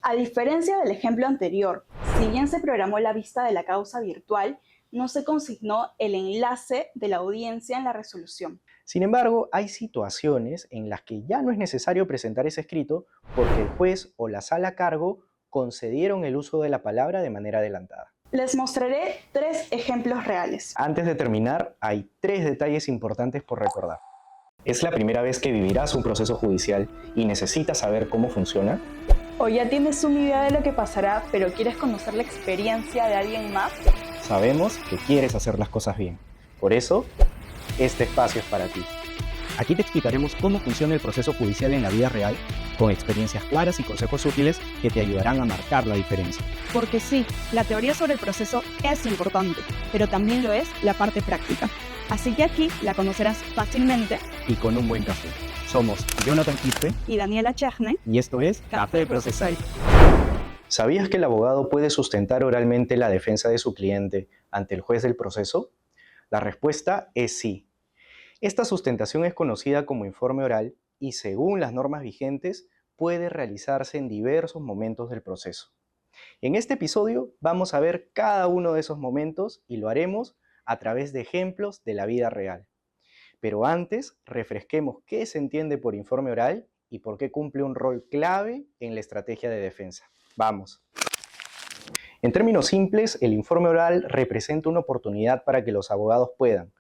A diferencia del ejemplo anterior, si bien se programó la vista de la causa virtual, no se consignó el enlace de la audiencia en la resolución. Sin embargo, hay situaciones en las que ya no es necesario presentar ese escrito porque el juez o la sala a cargo concedieron el uso de la palabra de manera adelantada. Les mostraré 3 ejemplos reales. Antes de terminar, hay 3 detalles importantes por recordar. ¿Es la primera vez que vivirás un proceso judicial y necesitas saber cómo funciona? ¿O ya tienes una idea de lo que pasará, pero quieres conocer la experiencia de alguien más? Sabemos que quieres hacer las cosas bien. Por eso, este espacio es para ti. Aquí te explicaremos cómo funciona el proceso judicial en la vida real, con experiencias claras y consejos útiles que te ayudarán a marcar la diferencia. Porque sí, la teoría sobre el proceso es importante, pero también lo es la parte práctica. Así que aquí la conocerás fácilmente Y con un buen café. Somos Jonathan Quispe y Daniela Chajne. y esto es Café Procesal. ¿Sabías que el abogado puede sustentar oralmente la defensa de su cliente ante el juez del proceso? La respuesta es sí. Esta sustentación es conocida como informe oral y, según las normas vigentes, puede realizarse en diversos momentos del proceso. En este episodio vamos a ver cada uno de esos momentos y lo haremos a través de ejemplos de la vida real. Pero antes, refresquemos qué se entiende por informe oral y por qué cumple un rol clave en la estrategia de defensa. Vamos. En términos simples, el informe oral representa una oportunidad para que los abogados puedan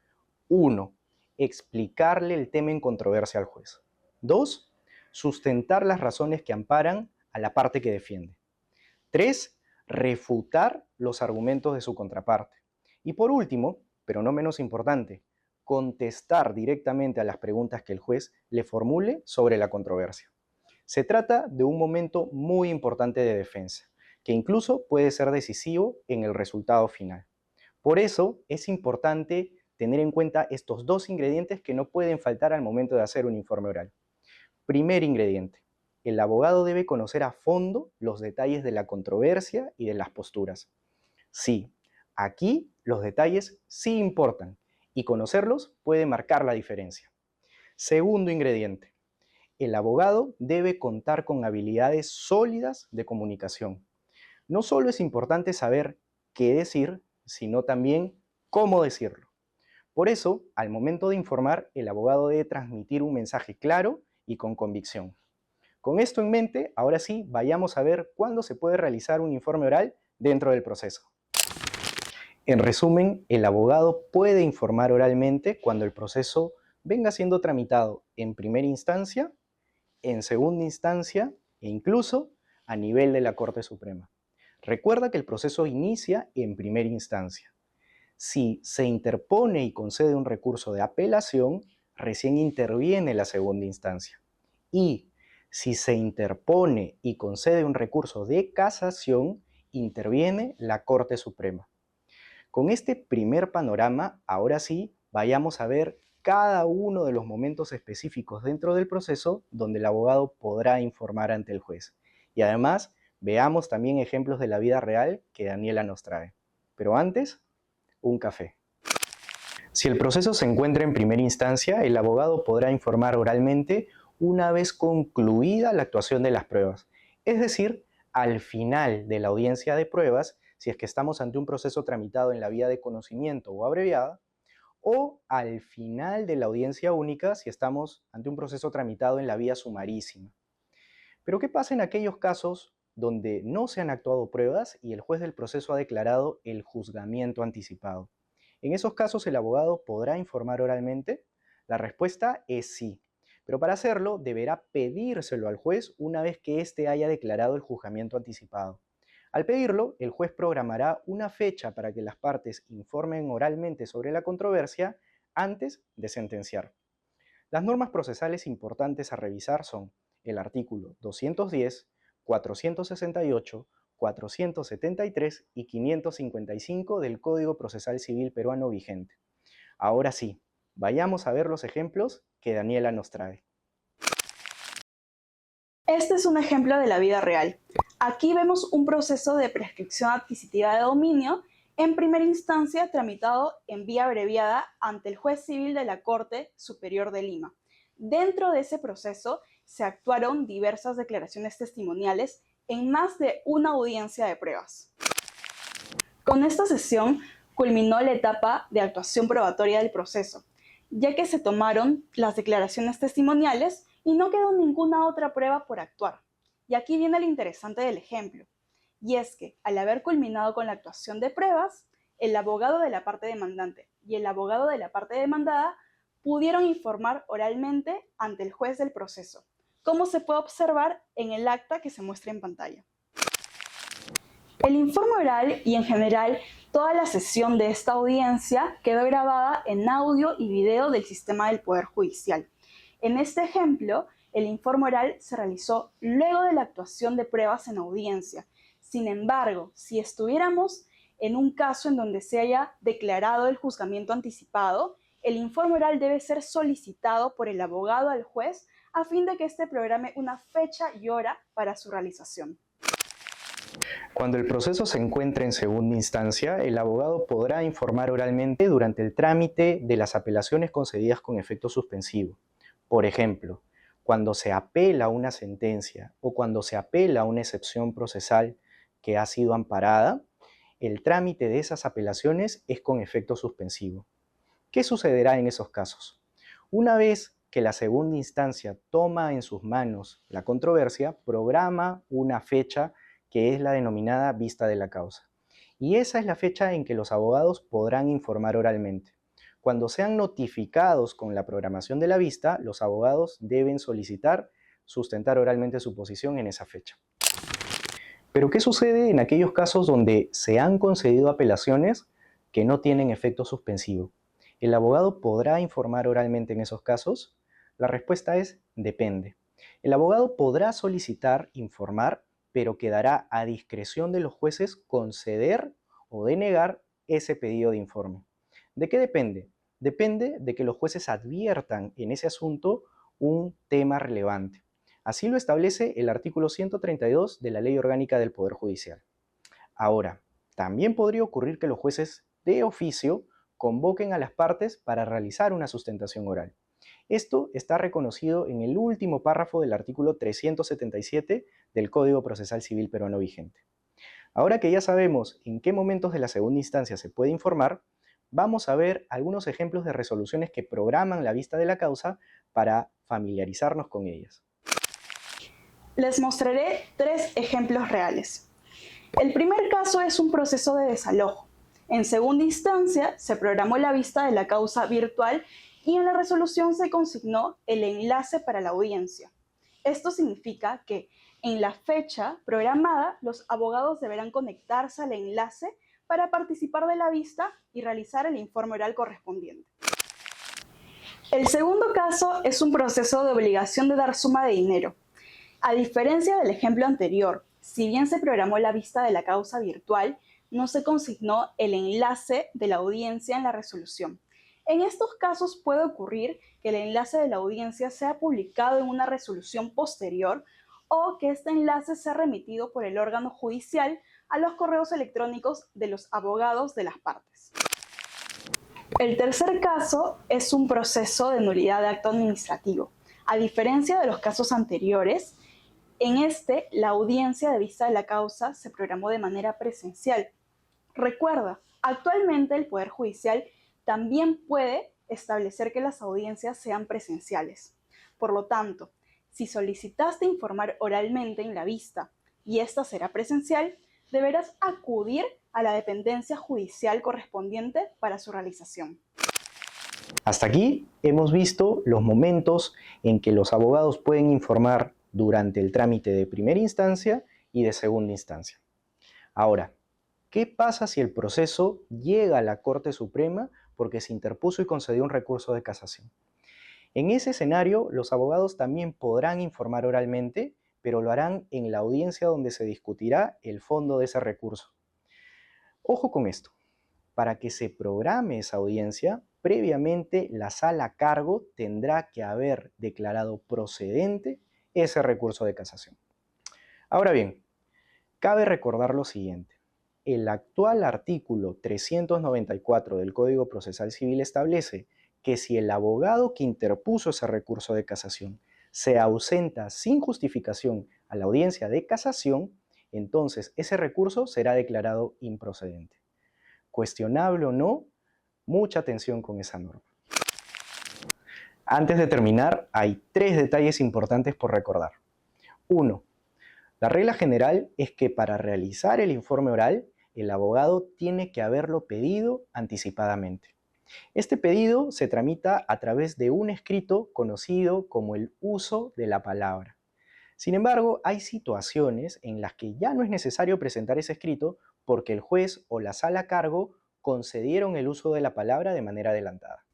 1. Explicarle el tema en controversia al juez. 2. Sustentar las razones que amparan a la parte que defiende. 3. Refutar los argumentos de su contraparte. Y por último, pero no menos importante, contestar directamente a las preguntas que el juez le formule sobre la controversia. Se trata de un momento muy importante de defensa, que incluso puede ser decisivo en el resultado final. Por eso es importante tener en cuenta estos 2 ingredientes que no pueden faltar al momento de hacer un informe oral. Primer ingrediente: el abogado debe conocer a fondo los detalles de la controversia y de las posturas. Sí, aquí los detalles sí importan y conocerlos puede marcar la diferencia. Segundo ingrediente: el abogado debe contar con habilidades sólidas de comunicación. No solo es importante saber qué decir, sino también cómo decirlo. Por eso, al momento de informar, el abogado debe transmitir un mensaje claro y con convicción. Con esto en mente, ahora sí, vayamos a ver cuándo se puede realizar un informe oral dentro del proceso. En resumen, el abogado puede informar oralmente cuando el proceso venga siendo tramitado en primera instancia, en segunda instancia e incluso a nivel de la Corte Suprema. Recuerda que el proceso inicia en primera instancia. Si se interpone y concede un recurso de apelación, recién interviene la segunda instancia. Y si se interpone y concede un recurso de casación, interviene la Corte Suprema. Con este primer panorama, ahora sí, vayamos a ver cada uno de los momentos específicos dentro del proceso donde el abogado podrá informar ante el juez. Y además, veamos también ejemplos de la vida real que Daniela nos trae. Pero antes, un café. Si el proceso se encuentra en primera instancia, el abogado podrá informar oralmente una vez concluida la actuación de las pruebas, es decir, al final de la audiencia de pruebas, si es que estamos ante un proceso tramitado en la vía de conocimiento o abreviada, o al final de la audiencia única, si estamos ante un proceso tramitado en la vía sumarísima. Pero ¿qué pasa en aquellos casos donde no se han actuado pruebas y el juez del proceso ha declarado el juzgamiento anticipado? ¿En esos casos el abogado podrá informar oralmente? La respuesta es sí, pero para hacerlo deberá pedírselo al juez una vez que éste haya declarado el juzgamiento anticipado. Al pedirlo, el juez programará una fecha para que las partes informen oralmente sobre la controversia antes de sentenciar. Las normas procesales importantes a revisar son el artículo 210, 468, 473 y 555 del Código Procesal Civil peruano vigente. Ahora sí, vayamos a ver los ejemplos que Daniela nos trae. Este es un ejemplo de la vida real. Aquí vemos un proceso de prescripción adquisitiva de dominio en primera instancia tramitado en vía abreviada ante el juez civil de la Corte Superior de Lima. Dentro de ese proceso se actuaron diversas declaraciones testimoniales en más de una audiencia de pruebas. Con esta sesión culminó la etapa de actuación probatoria del proceso, ya que se tomaron las declaraciones testimoniales y no quedó ninguna otra prueba por actuar. Y aquí viene lo interesante del ejemplo, y es que al haber culminado con la actuación de pruebas, el abogado de la parte demandante y el abogado de la parte demandada pudieron informar oralmente ante el juez del proceso, como se puede observar en el acta que se muestra en pantalla. El informe oral y en general toda la sesión de esta audiencia quedó grabada en audio y video del sistema del Poder Judicial. En este ejemplo, el informe oral se realizó luego de la actuación de pruebas en audiencia. Sin embargo, si estuviéramos en un caso en donde se haya declarado el juzgamiento anticipado, el informe oral debe ser solicitado por el abogado al juez a fin de que éste programe una fecha y hora para su realización. Cuando el proceso se encuentra en segunda instancia, el abogado podrá informar oralmente durante el trámite de las apelaciones concedidas con efecto suspensivo. Por ejemplo, cuando se apela a una sentencia o cuando se apela a una excepción procesal que ha sido amparada, el trámite de esas apelaciones es con efecto suspensivo. ¿Qué sucederá en esos casos? Una vez que la segunda instancia toma en sus manos la controversia, programa una fecha que es la denominada vista de la causa. Y esa es la fecha en que los abogados podrán informar oralmente. Cuando sean notificados con la programación de la vista, los abogados deben sustentar oralmente su posición en esa fecha. Pero ¿qué sucede en aquellos casos donde se han concedido apelaciones que no tienen efecto suspensivo? ¿El abogado podrá informar oralmente en esos casos? La respuesta es depende. El abogado podrá solicitar informar, pero quedará a discreción de los jueces conceder o denegar ese pedido de informe. ¿De qué depende? Depende de que los jueces adviertan en ese asunto un tema relevante. Así lo establece el artículo 132 de la Ley Orgánica del Poder Judicial. Ahora, también podría ocurrir que los jueces de oficio convoquen a las partes para realizar una sustentación oral. Esto está reconocido en el último párrafo del artículo 377 del Código Procesal Civil peruano vigente. Ahora que ya sabemos en qué momentos de la segunda instancia se puede informar, vamos a ver algunos ejemplos de resoluciones que programan la vista de la causa para familiarizarnos con ellas. Les mostraré 3 ejemplos reales. El primer caso es un proceso de desalojo. En segunda instancia, se programó la vista de la causa virtual y en la resolución se consignó el enlace para la audiencia. Esto significa que en la fecha programada, los abogados deberán conectarse al enlace para participar de la vista y realizar el informe oral correspondiente. El segundo caso es un proceso de obligación de dar suma de dinero. A diferencia del ejemplo anterior, si bien se programó la vista de la causa virtual, no se consignó el enlace de la audiencia en la resolución. En estos casos puede ocurrir que el enlace de la audiencia sea publicado en una resolución posterior o que este enlace sea remitido por el órgano judicial a los correos electrónicos de los abogados de las partes. El tercer caso es un proceso de nulidad de acto administrativo. A diferencia de los casos anteriores, en este, la audiencia de vista de la causa se programó de manera presencial. Recuerda, actualmente el Poder Judicial también puede establecer que las audiencias sean presenciales. Por lo tanto, si solicitaste informar oralmente en la vista y esta será presencial, deberás acudir a la dependencia judicial correspondiente para su realización. Hasta aquí hemos visto los momentos en que los abogados pueden informar durante el trámite de primera instancia y de segunda instancia. Ahora, ¿qué pasa si el proceso llega a la Corte Suprema porque se interpuso y concedió un recurso de casación? En ese escenario, los abogados también podrán informar oralmente, pero lo harán en la audiencia donde se discutirá el fondo de ese recurso. Ojo con esto, para que se programe esa audiencia, previamente la sala a cargo tendrá que haber declarado procedente ese recurso de casación. Ahora bien, cabe recordar lo siguiente. El actual artículo 394 del Código Procesal Civil establece que si el abogado que interpuso ese recurso de casación se ausenta sin justificación a la audiencia de casación, entonces ese recurso será declarado improcedente. Cuestionable o no, mucha atención con esa norma. Antes de terminar, hay 3 detalles importantes por recordar. 1. La regla general es que para realizar el informe oral, el abogado tiene que haberlo pedido anticipadamente. Este pedido se tramita a través de un escrito conocido como el uso de la palabra. Sin embargo, hay situaciones en las que ya no es necesario presentar ese escrito porque el juez o la sala a cargo concedieron el uso de la palabra de manera adelantada.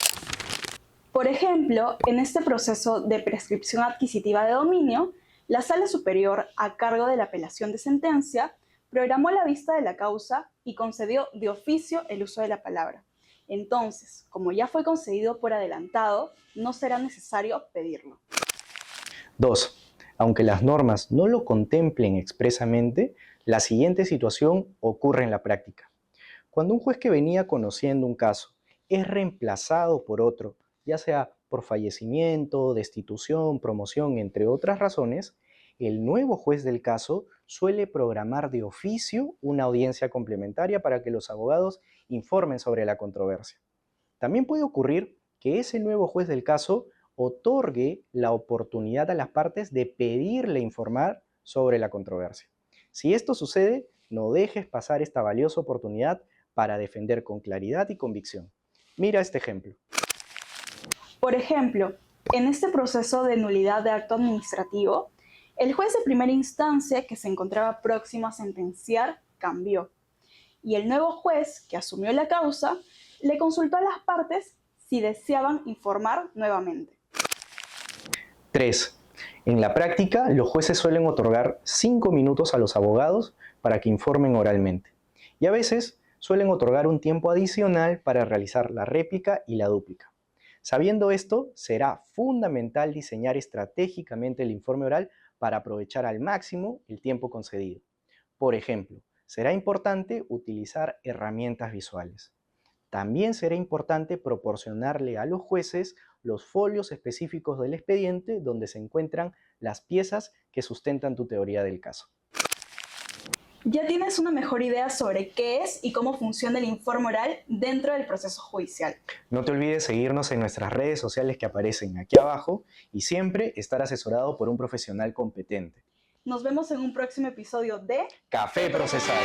Por ejemplo, en este proceso de prescripción adquisitiva de dominio, la Sala Superior, a cargo de la apelación de sentencia, programó la vista de la causa y concedió de oficio el uso de la palabra. Entonces, como ya fue concedido por adelantado, no será necesario pedirlo. 2. Aunque las normas no lo contemplen expresamente, la siguiente situación ocurre en la práctica. Cuando un juez que venía conociendo un caso es reemplazado por otro, ya sea por fallecimiento, destitución, promoción, entre otras razones, el nuevo juez del caso suele programar de oficio una audiencia complementaria para que los abogados informen sobre la controversia. También puede ocurrir que ese nuevo juez del caso otorgue la oportunidad a las partes de pedirle informar sobre la controversia. Si esto sucede, no dejes pasar esta valiosa oportunidad para defender con claridad y convicción. Mira este ejemplo. Por ejemplo, en este proceso de nulidad de acto administrativo, el juez de primera instancia que se encontraba próximo a sentenciar cambió, y el nuevo juez que asumió la causa le consultó a las partes si deseaban informar nuevamente. 3. En la práctica, los jueces suelen otorgar 5 minutos a los abogados para que informen oralmente, y a veces suelen otorgar un tiempo adicional para realizar la réplica y la dúplica. Sabiendo esto, será fundamental diseñar estratégicamente el informe oral para aprovechar al máximo el tiempo concedido. Por ejemplo, será importante utilizar herramientas visuales. También será importante proporcionarle a los jueces los folios específicos del expediente donde se encuentran las piezas que sustentan tu teoría del caso. Ya tienes una mejor idea sobre qué es y cómo funciona el informe oral dentro del proceso judicial. No te olvides seguirnos en nuestras redes sociales que aparecen aquí abajo y siempre estar asesorado por un profesional competente. Nos vemos en un próximo episodio de Café Procesal.